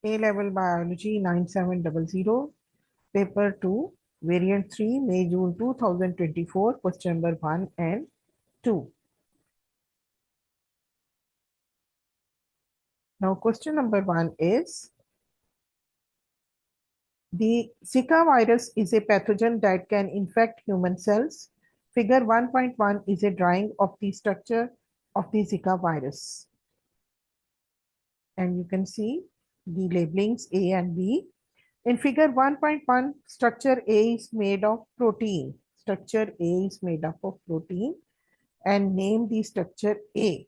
A-Level Biology 9700, Paper 2, Variant 3, May-June 2024, question number 1 and 2. Now, question number 1 is, the Zika virus is a pathogen that can infect human cells. Figure 1.1 is a drawing of the structure of the Zika virus. And you can see the labelings A and B. In figure 1.1, structure A is made of protein. Structure A is made up of protein, and name the structure A.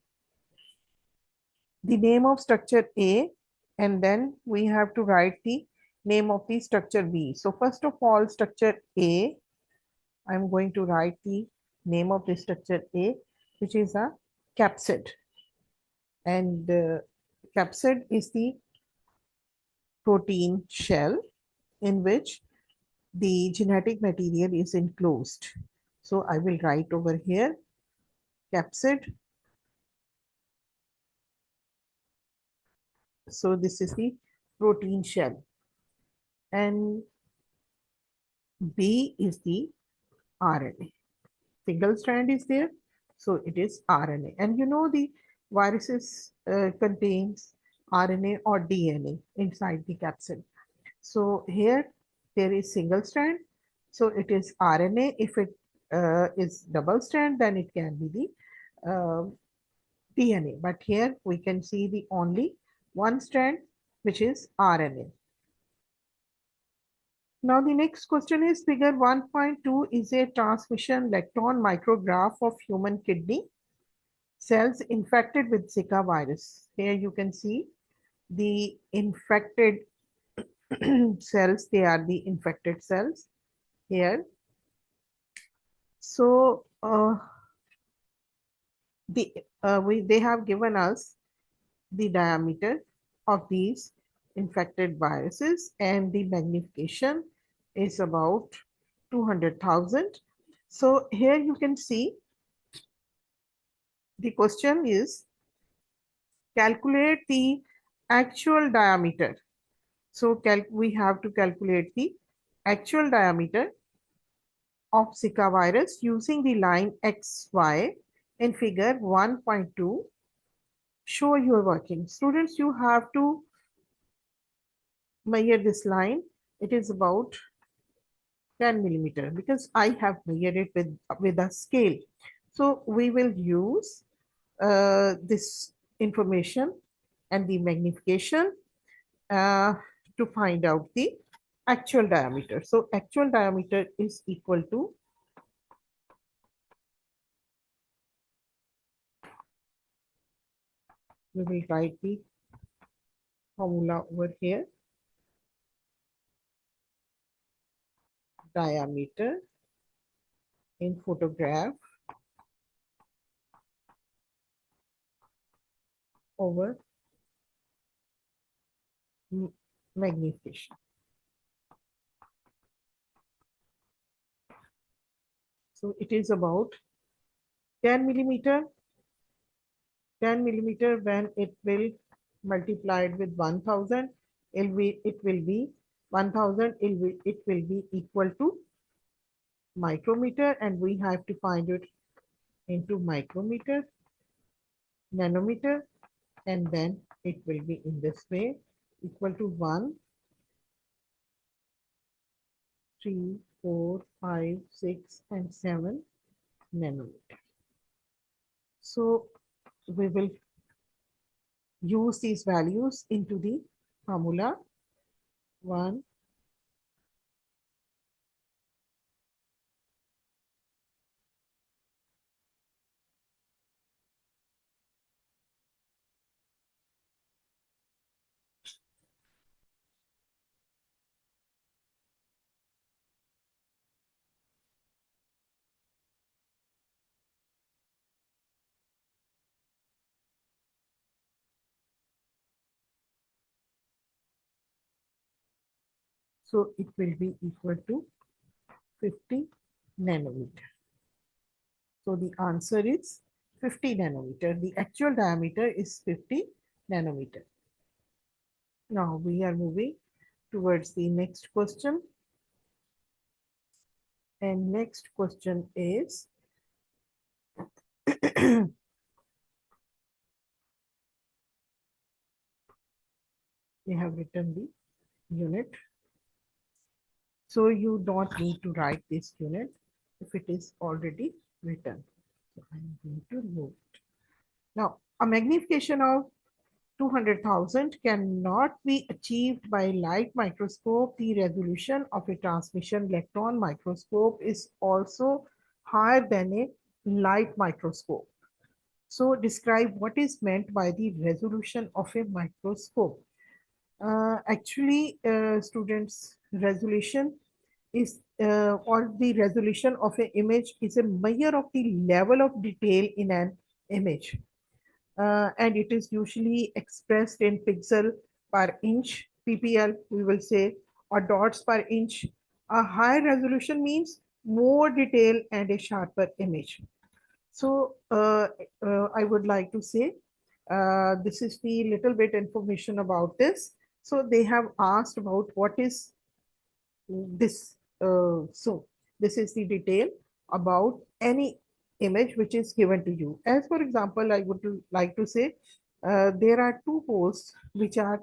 The name of structure A, and then we have to write the name of the structure B. So first of all, structure A, I'm going to write the name of the structure A, which is a capsid. And capsid is the protein shell in which the genetic material is enclosed. So I will write over here capsid. So this is the protein shell, and B is the RNA. Single strand is there, so it is RNA. And you know the viruses contains RNA or DNA inside the capsid. So here there is single strand, so it is RNA. If it is double strand, then it can be the DNA. But here we can see the only one strand, which is RNA. Now the next question is, figure 1.2 is a transmission electron micrograph of human kidney cells infected with Zika virus. Here you can see the infected cells. They are the infected cells here. So they have given us the diameter of these infected viruses, and the magnification is about 200,000. So here you can see the question is, calculate the actual diameter. So we have to calculate the actual diameter of Zika virus using the line XY in figure 1.2. Show your working. Students, you have to measure this line. It is about 10 millimeter because I have measured it with a scale. So we will use this information and the magnification to find out the actual diameter. So actual diameter is equal to, we will write the formula over here. Diameter in photograph over magnification. So it is about 10 millimeter. 10 millimeter, when it will multiplied with 1000, it will be 1000, it will be equal to micrometer, and we have to find it into micrometer, nanometer, and then it will be in this way, equal to 1, 3, 4, 5, 6, and 7 nanometer. So we will use these values into the formula. 1, so it will be equal to 50 nanometer. So the answer is 50 nanometer. The actual diameter is 50 nanometer. Now we are moving towards the next question. And next question is, we have written the unit. So you don't need to write this unit if it is already written. So I'm going to remove it. Now, a magnification of 200,000 cannot be achieved by light microscope. The resolution of a transmission electron microscope is also higher than a light microscope. So describe what is meant by the resolution of a microscope. Actually, students, resolution is or the resolution of an image is a measure of the level of detail in an image, and it is usually expressed in pixel per inch, ppl we will say, or dots per inch. A high resolution means more detail and a sharper image. So I would like to say this is the little bit information about this. So they have asked about what is this. So this is the detail about any image which is given to you. As for example, I would like to say there are two posts which are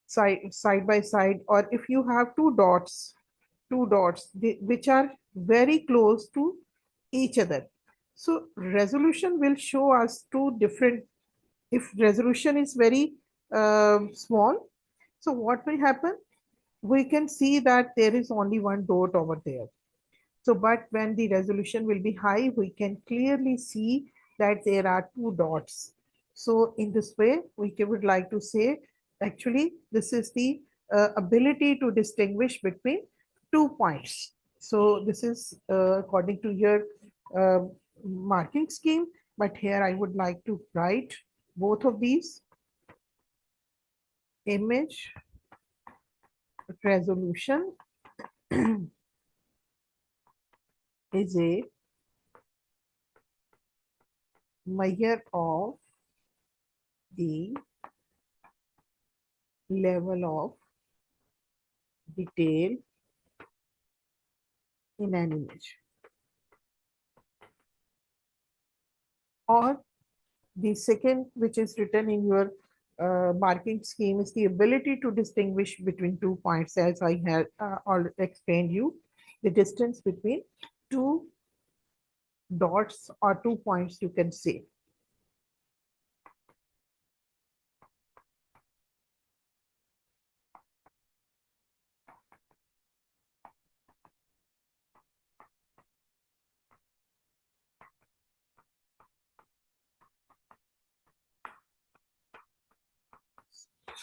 side by side, or if you have two dots which are very close to each other. So resolution will show us two different. If resolution is very small, so what will happen? We can see that there is only one dot over there. So, but when the resolution will be high, we can clearly see that there are two dots. So in this way, would like to say, actually, this is the ability to distinguish between 2 points. So this is according to your uh, marking scheme. But here I would like to write both of these. Image resolution is a measure of the level of detail in an image. Or the second, which is written in your marking scheme, is the ability to distinguish between 2 points, as I had already explained you, the distance between two dots or 2 points, you can say.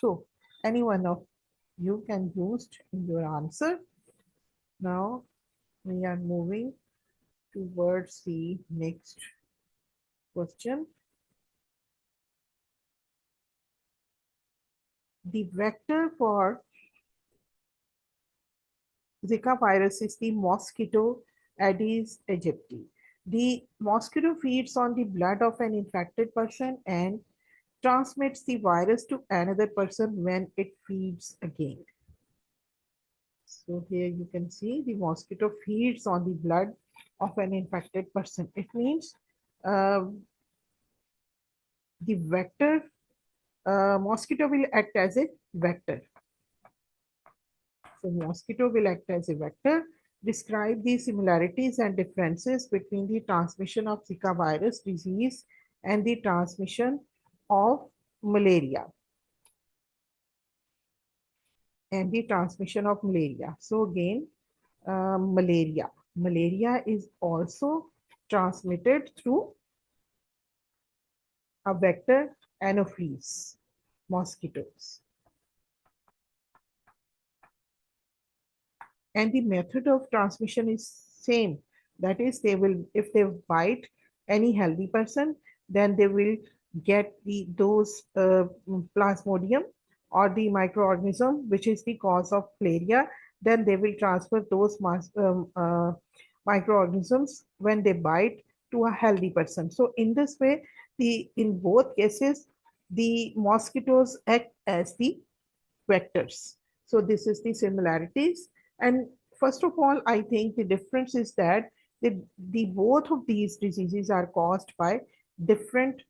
So any one of you can use in your answer. Now we are moving towards the next question. The vector for Zika virus is the mosquito Aedes aegypti. The mosquito feeds on the blood of an infected person and transmits the virus to another person when it feeds again. So here you can see the mosquito feeds on the blood of an infected person. It means uh, the vector, mosquito will act as a vector. So mosquito will act as a vector. Describe the similarities and differences between the transmission of Zika virus disease and the transmission of malaria. So again, malaria. Malaria is also transmitted through a vector, anopheles, mosquitoes. And the method of transmission is same. That is, they will, if they bite any healthy person, then they will get those plasmodium or the microorganism which is the cause of malaria. Then they will transfer those microorganisms when they bite to a healthy person. So in this way, in both cases, the mosquitoes act as the vectors. So this is the similarities. And first of all, I think the difference is that the both of these diseases are caused by different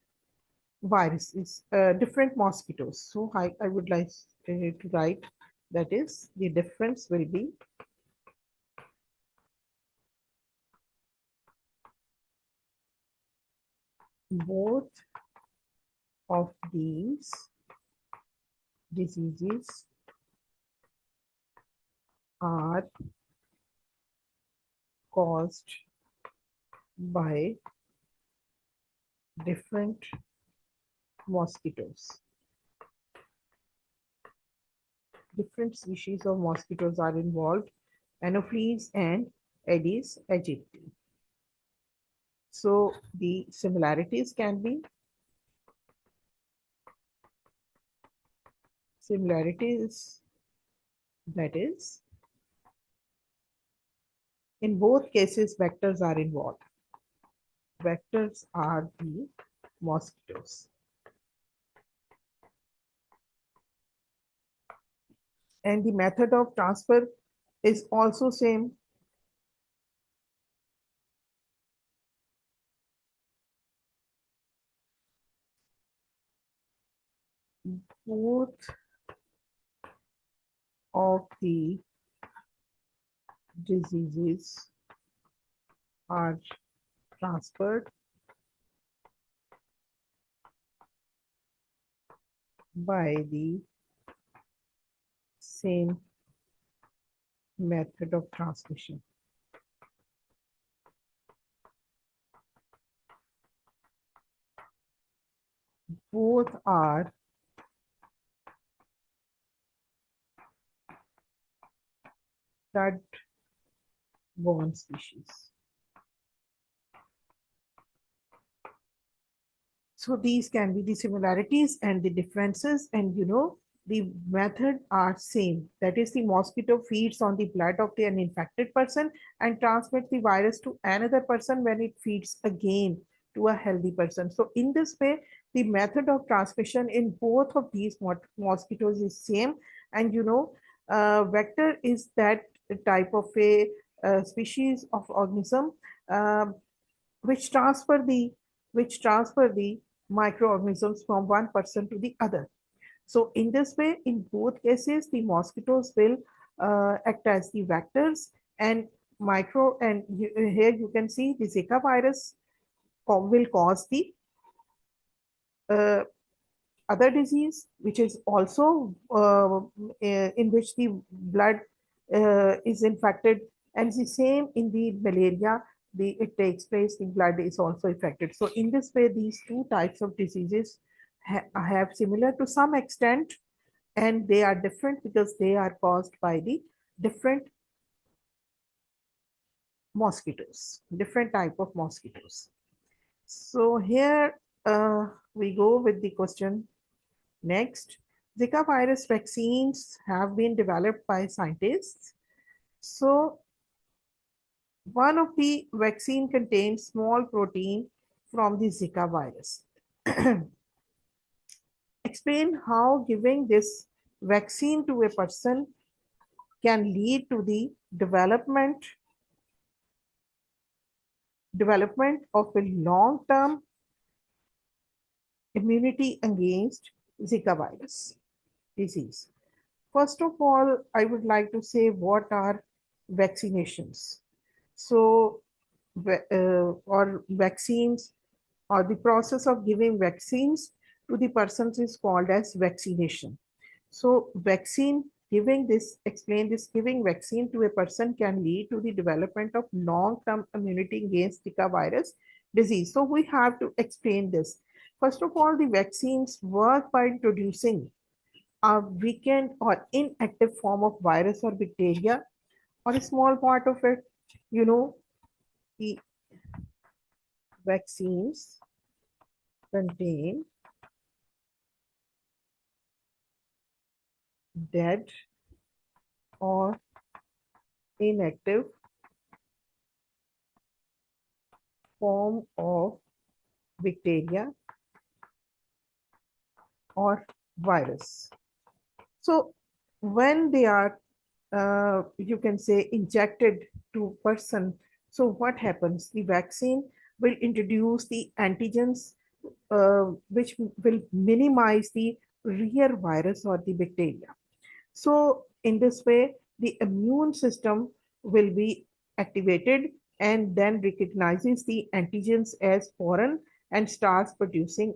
viruses, different mosquitoes. So I would like to write, that is, the difference will be both of these diseases are caused by different mosquitoes. Different species of mosquitoes are involved, Anopheles and Aedes aegypti. So the similarities can be similarities, that is, in both cases vectors are involved. Vectors are the mosquitoes. And the method of transfer is also same. Both of the diseases are transferred by the same method of transmission. Both are blood-borne species. So these can be the similarities and the differences, and the method are same. That is, the mosquito feeds on the blood of an infected person and transmits the virus to another person when it feeds again to a healthy person. So in this way, the method of transmission in both of these mosquitoes is same. And vector is that type of a species of organism uh, which transfer the microorganisms from one person to the other. So in this way, in both cases, the mosquitoes will act as the vectors, and here you can see the Zika virus will cause the uh, other disease, which is also in which the blood is infected, and the same in the malaria. It takes place, the blood is also affected. So in this way, these two types of diseases have similar to some extent, and they are different because they are caused by the different mosquitoes, different type of mosquitoes. So here we go with the question. Next, Zika virus vaccines have been developed by scientists. So one of the vaccine contains small protein from the Zika virus. Explain how giving this vaccine to a person can lead to the development of a long-term immunity against Zika virus disease. First of all, I would like to say what are vaccinations. So, or vaccines, or the process of giving vaccines to the persons is called as vaccination. So, explain this, giving vaccine to a person can lead to the development of long-term immunity against Zika virus disease. So, we have to explain this. First of all, the vaccines work by introducing a weakened or inactive form of virus or bacteria or a small part of it. The vaccines contain dead or inactive form of bacteria or virus. So when they are, you can say, injected to person, so what happens? The vaccine will introduce the antigens, which will minimize the real virus or the bacteria. So in this way, the immune system will be activated and then recognizes the antigens as foreign and starts producing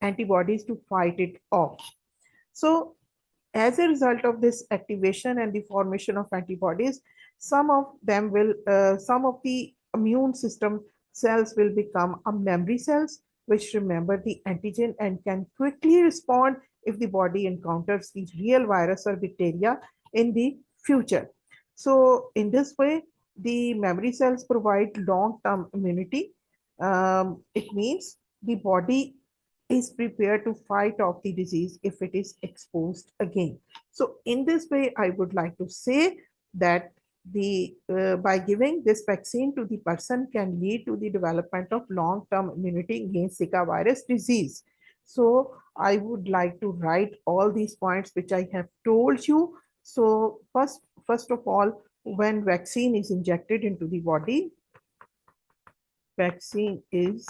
antibodies to fight it off. So as a result of this activation and the formation of antibodies, some of the immune system cells will become a memory cells which remember the antigen and can quickly respond if the body encounters the real virus or bacteria in the future. So in this way, the memory cells provide long-term immunity. It means the body is prepared to fight off the disease if it is exposed again. So in this way, I would like to say that the by giving this vaccine to the person can lead to the development of long-term immunity against Zika virus disease. So I would like to write all these points which I have told you. So first of all, when vaccine is injected into the body, vaccine is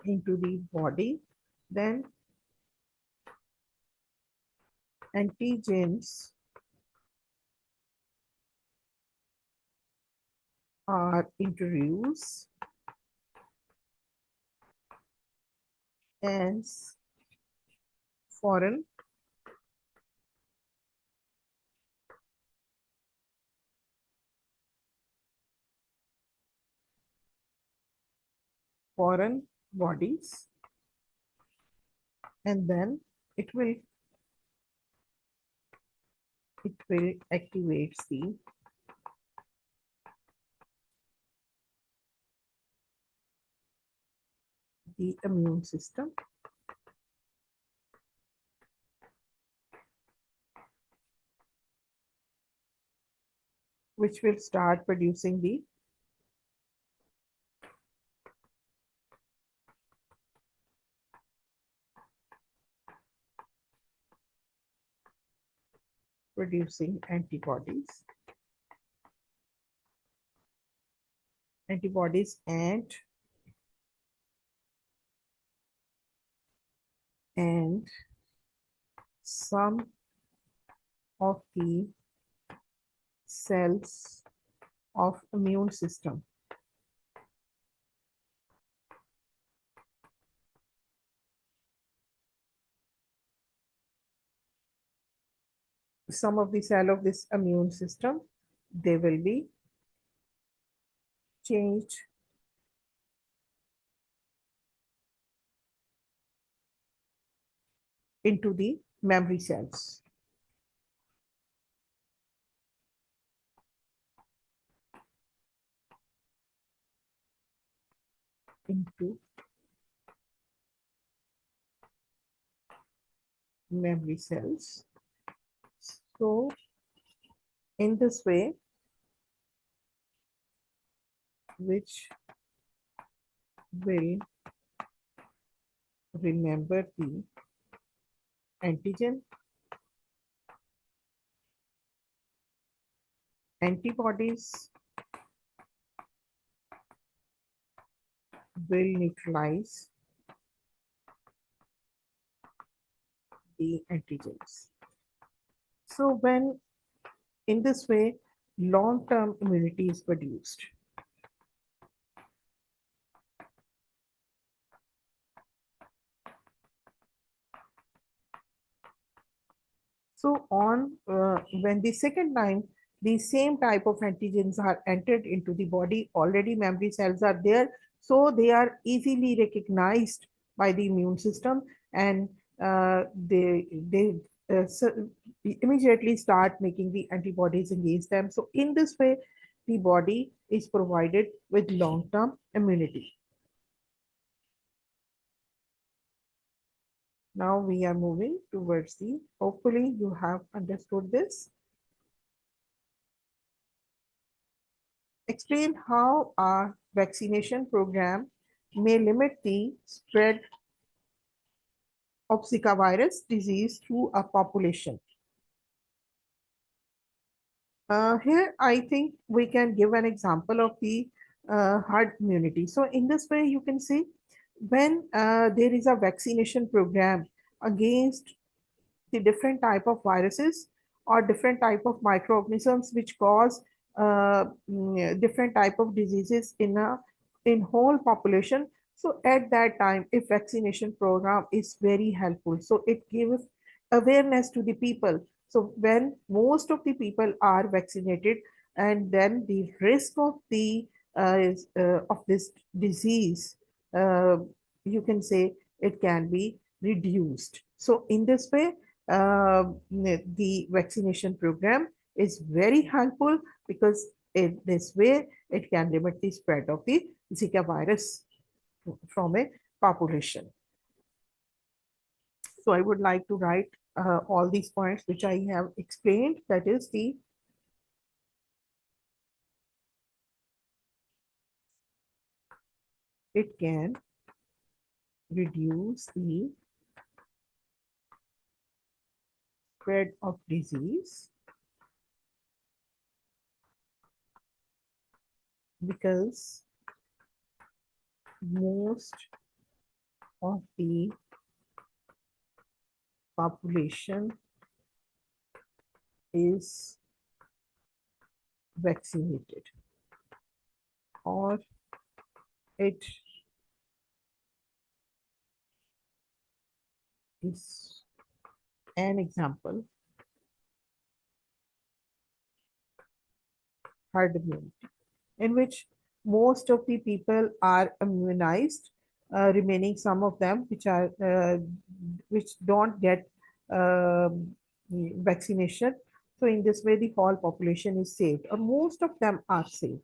into the body, then antigens are introduced as foreign foreign bodies, and then it will activate the immune system, which will start producing antibodies and some of the cells of immune system. Some of the cell of this immune system, they will be changed into the memory cells. Into memory cells. So in this way, which will remember the antigen, antibodies will neutralize the antigens. So when in this way, long-term immunity is produced. So on when the second time the same type of antigens are entered into the body, already memory cells are there, so they are easily recognized by the immune system, and they immediately start making the antibodies against them. So in this way, the body is provided with long-term immunity. Now we are moving towards the, hopefully you have understood this. Explain how a vaccination program may limit the spread of Zika virus disease through a population. Here, I think we can give an example of the herd immunity. So, in this way, you can see when there is a vaccination program against the different type of viruses or different type of microorganisms which cause different type of diseases in whole population. So at that time, if vaccination program is very helpful, so it gives awareness to the people. So when most of the people are vaccinated, and then the risk of of this disease, uh, you can say it can be reduced. So in this way, the vaccination program is very helpful because in this way it can limit the spread of the Zika virus from a population. So I would like to write all these points which I have explained. That is it can reduce the spread of disease because most of the population is vaccinated, or it is an example herd immunity in which most of the people are immunized, remaining some of them which don't get vaccination. So in this way, the whole population is saved, or most of them are saved.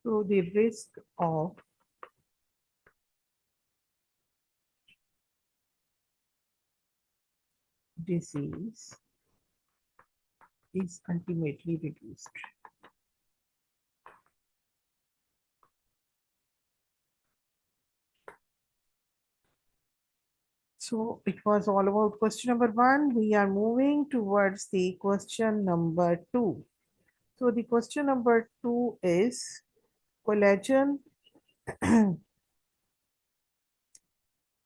So the risk of disease is ultimately reduced. So it was all about question number one. We are moving towards the question number two. So the question number two is collagen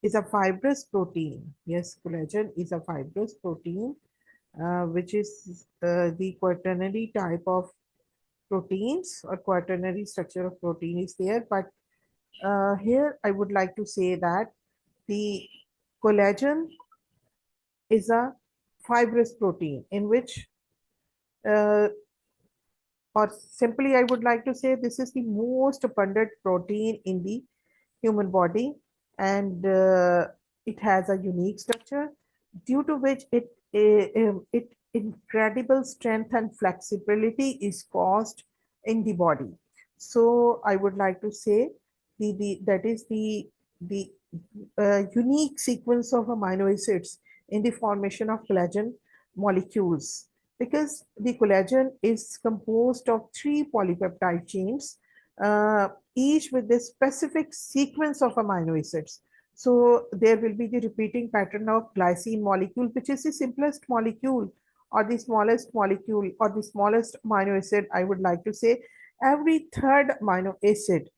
is a fibrous protein. Yes, collagen is a fibrous protein, which is the quaternary type of proteins, or quaternary structure of protein is there. But here I would like to say that the collagen is a fibrous protein in which, uh, or simply I would like to say, this is the most abundant protein in the human body, and it has a unique structure due to which it incredible strength and flexibility is caused in the body. So I would like to say the that is the unique sequence of amino acids in the formation of collagen molecules, because the collagen is composed of three polypeptide chains, each with this specific sequence of amino acids. So there will be the repeating pattern of glycine molecule, which is the simplest molecule, or the smallest molecule, or the smallest amino acid, I would like to say. Every third amino acid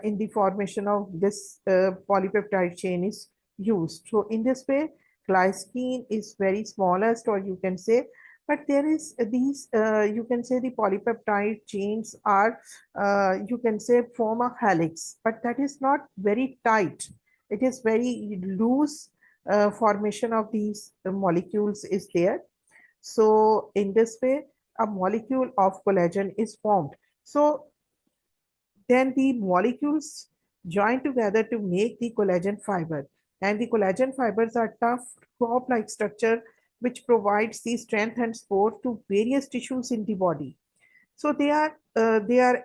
in the formation of this polypeptide chain is used. So in this way, glycine is very smallest, or you can say, but there is these, you can say the polypeptide chains are, you can say, form a helix, but that is not very tight. It is very loose formation of these molecules is there. So in this way, a molecule of collagen is formed. So then the molecules join together to make the collagen fiber. And the collagen fibers are tough, rope-like structure which provides the strength and support to various tissues in the body. So they are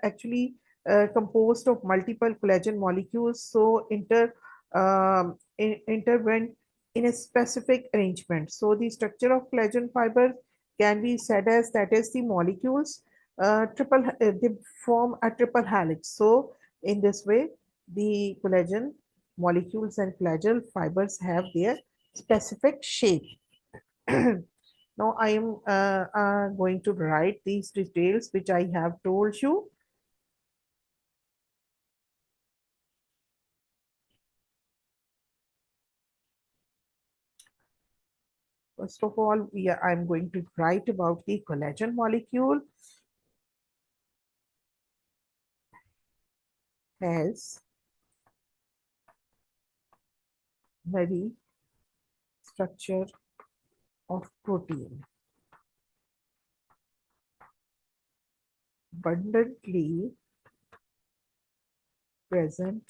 actually composed of multiple collagen molecules. So intertwined in a specific arrangement. So the structure of collagen fiber can be said as that is the molecules they form a triple helix. So in this way, the collagen molecules and collagen fibers have their specific shape. Now I am going to write these details which I have told you. First of all, I'm going to write about the collagen molecule has very structure of protein, abundantly present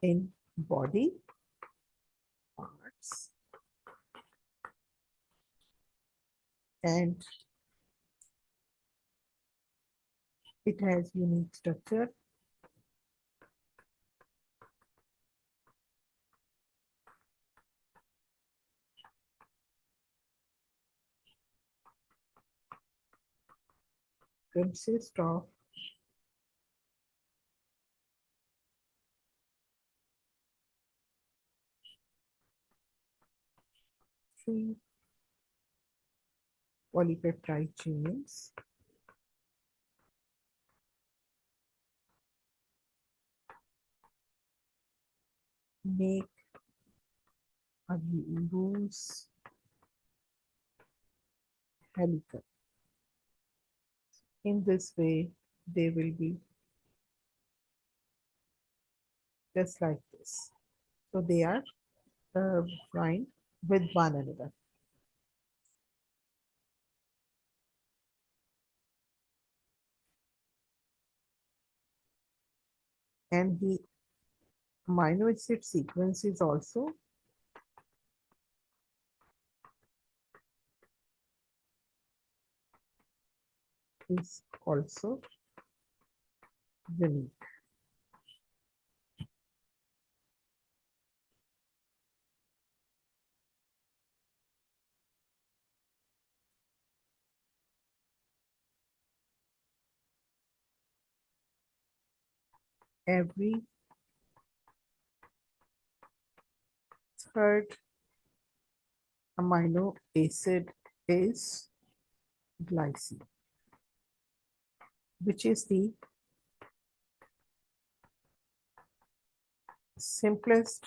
in body parts, and it has unique structure consists of three polypeptide chains make a loose helical. In this way, they will be just like this. So they are joined with one another. And the amino acid sequence is also unique. Every third amino acid is glycine, which is the simplest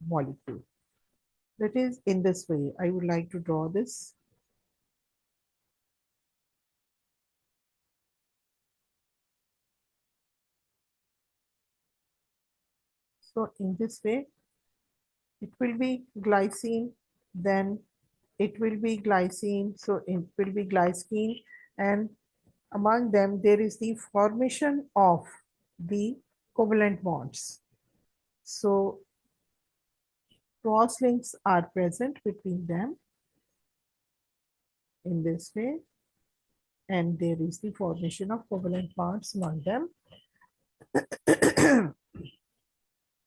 molecule. That is, in this way, I would like to draw this. So in this way, it will be glycine, then it will be glycine, so it will be glycine, and among them there is the formation of the covalent bonds. So cross links are present between them in this way, and there is the formation of covalent bonds among them.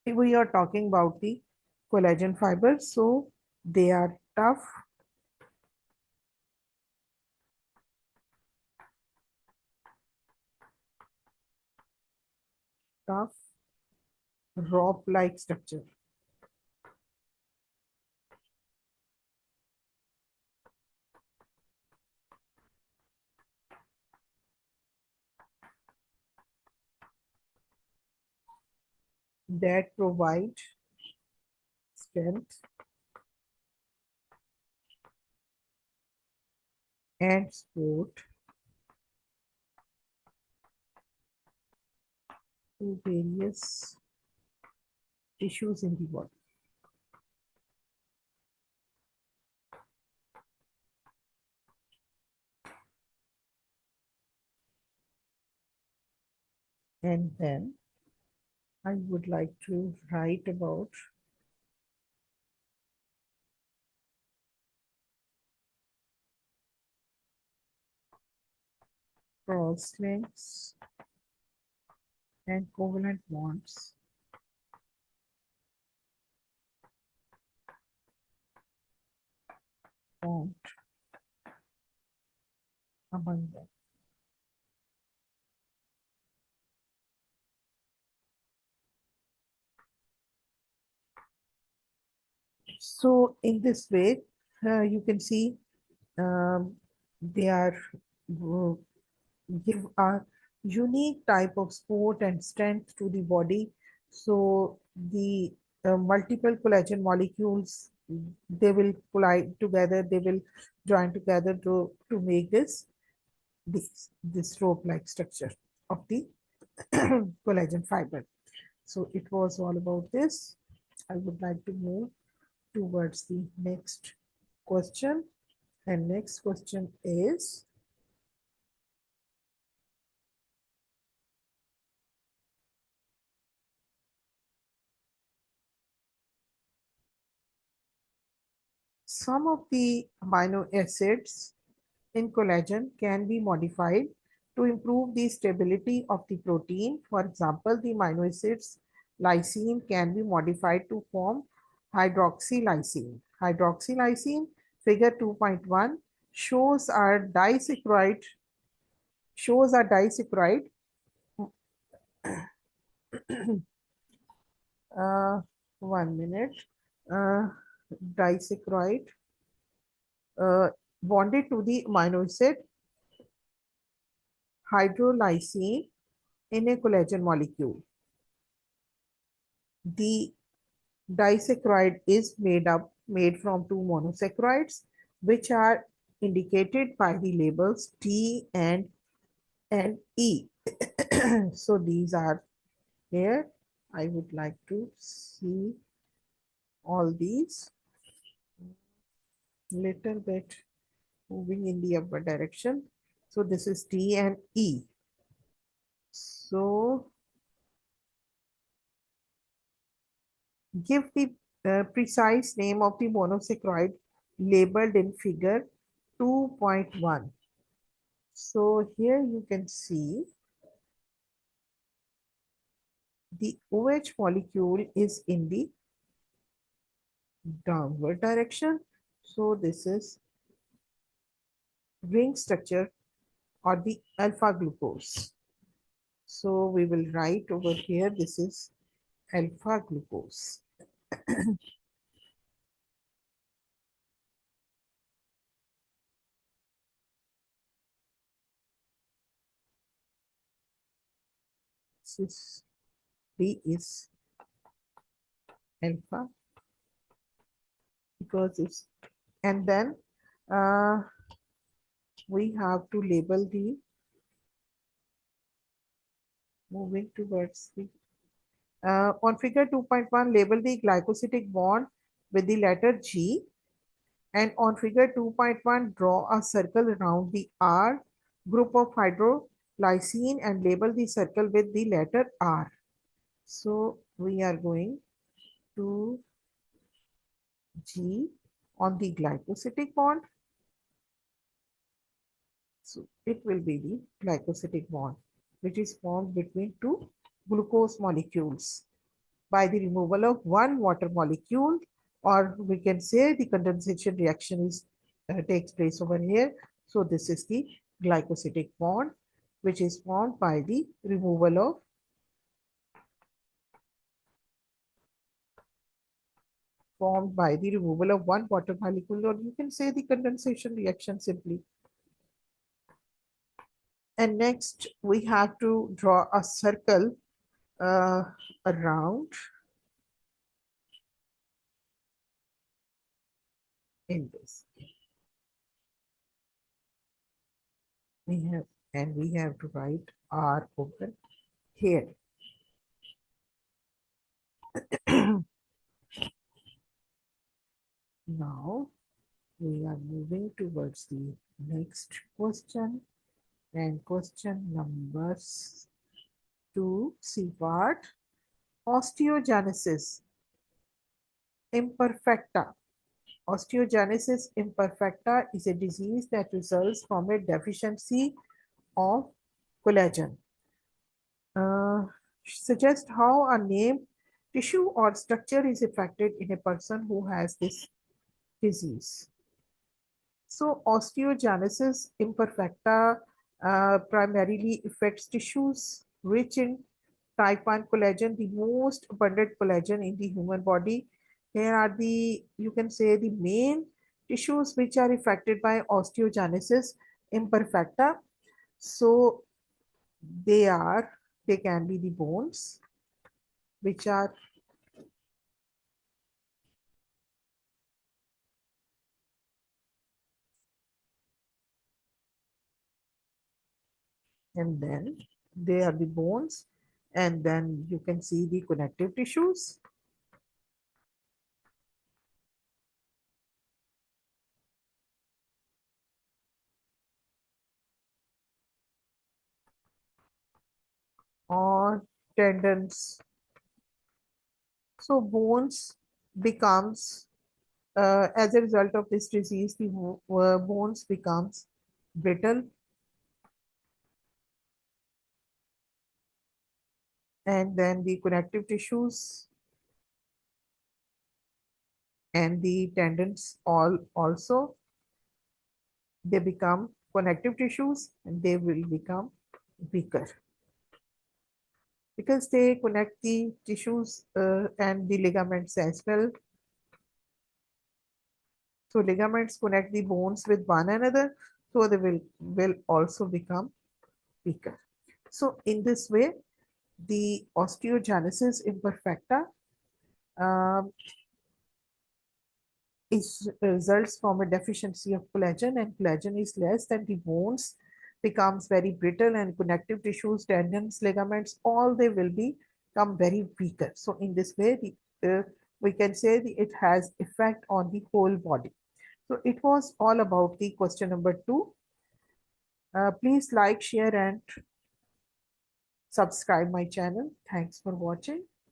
We are talking about the collagen fibers, so they are tough rope-like structure. That provide strength and support to various tissues in the body. And then I would like to write about cross links and covalent bonds found among them. So in this way, you can see they are uh, give a unique type of support and strength to the body. So the multiple collagen molecules, they will collide together, they will join together to make this rope-like structure of the collagen fiber. So it was all about this. I would like to move towards the next question. And next question is, some of the amino acids in collagen can be modified to improve the stability of the protein. For example, the amino acids lysine can be modified to form hydroxylysine. Hydroxylysine, figure 2.1, shows a disaccharide uh, 1 minute, uh, disaccharide uh, bonded to the amino acid hydrolysine in a collagen molecule. The disaccharide is made from two monosaccharides, which are indicated by the labels T and E. So these are here. I would like to see all these little bit moving in the upward direction. So this is T and E. So give the precise name of the monosaccharide labeled in figure 2.1. So here you can see the OH molecule is in the downward direction. So this is ring structure or the alpha glucose. So we will write over here, this is alpha glucose. This is B is alpha because it's, and then uh, we have to label the, moving towards the, on figure 2.1, label the glycosidic bond with the letter G. And on figure 2.1, draw a circle around the R group of hydrolysine and label the circle with the letter R. So we are going to G on the glycosidic bond. So it will be the glycosidic bond, which is formed between two glucose molecules by the removal of one water molecule, or we can say the condensation reaction is takes place over here. So this is the glycosidic bond, which is formed by the removal of one water molecule, or you can say the condensation reaction simply. And next we have to draw a circle around in this. We have to write R over here. Now we are moving towards the next question, and question number 2, C part, osteogenesis imperfecta. Osteogenesis imperfecta is a disease that results from a deficiency of collagen. Suggest how a named tissue or structure is affected in a person who has this disease. So osteogenesis imperfecta primarily affects tissues rich in type 1 collagen, the most abundant collagen in the human body. Here are the, you can say, the main tissues which are affected by osteogenesis imperfecta. So they are, they can be the bones, which are, and then they are the bones, and then you can see the connective tissues, or tendons. So bones becomes, as a result of this disease, the bones becomes brittle, and then the connective tissues and the tendons all also, they become connective tissues, and they will become weaker because they connect the tissues and the ligaments as well. So ligaments connect the bones with one another, so they will also become weaker. So in this way, the osteogenesis imperfecta um, is results from a deficiency of collagen, and collagen is less than the bones becomes very brittle, and connective tissues, tendons, ligaments, all they will become very weaker. So in this way, we can say it has effect on the whole body. So it was all about the question number 2. Please like, share, and subscribe my channel. Thanks for watching.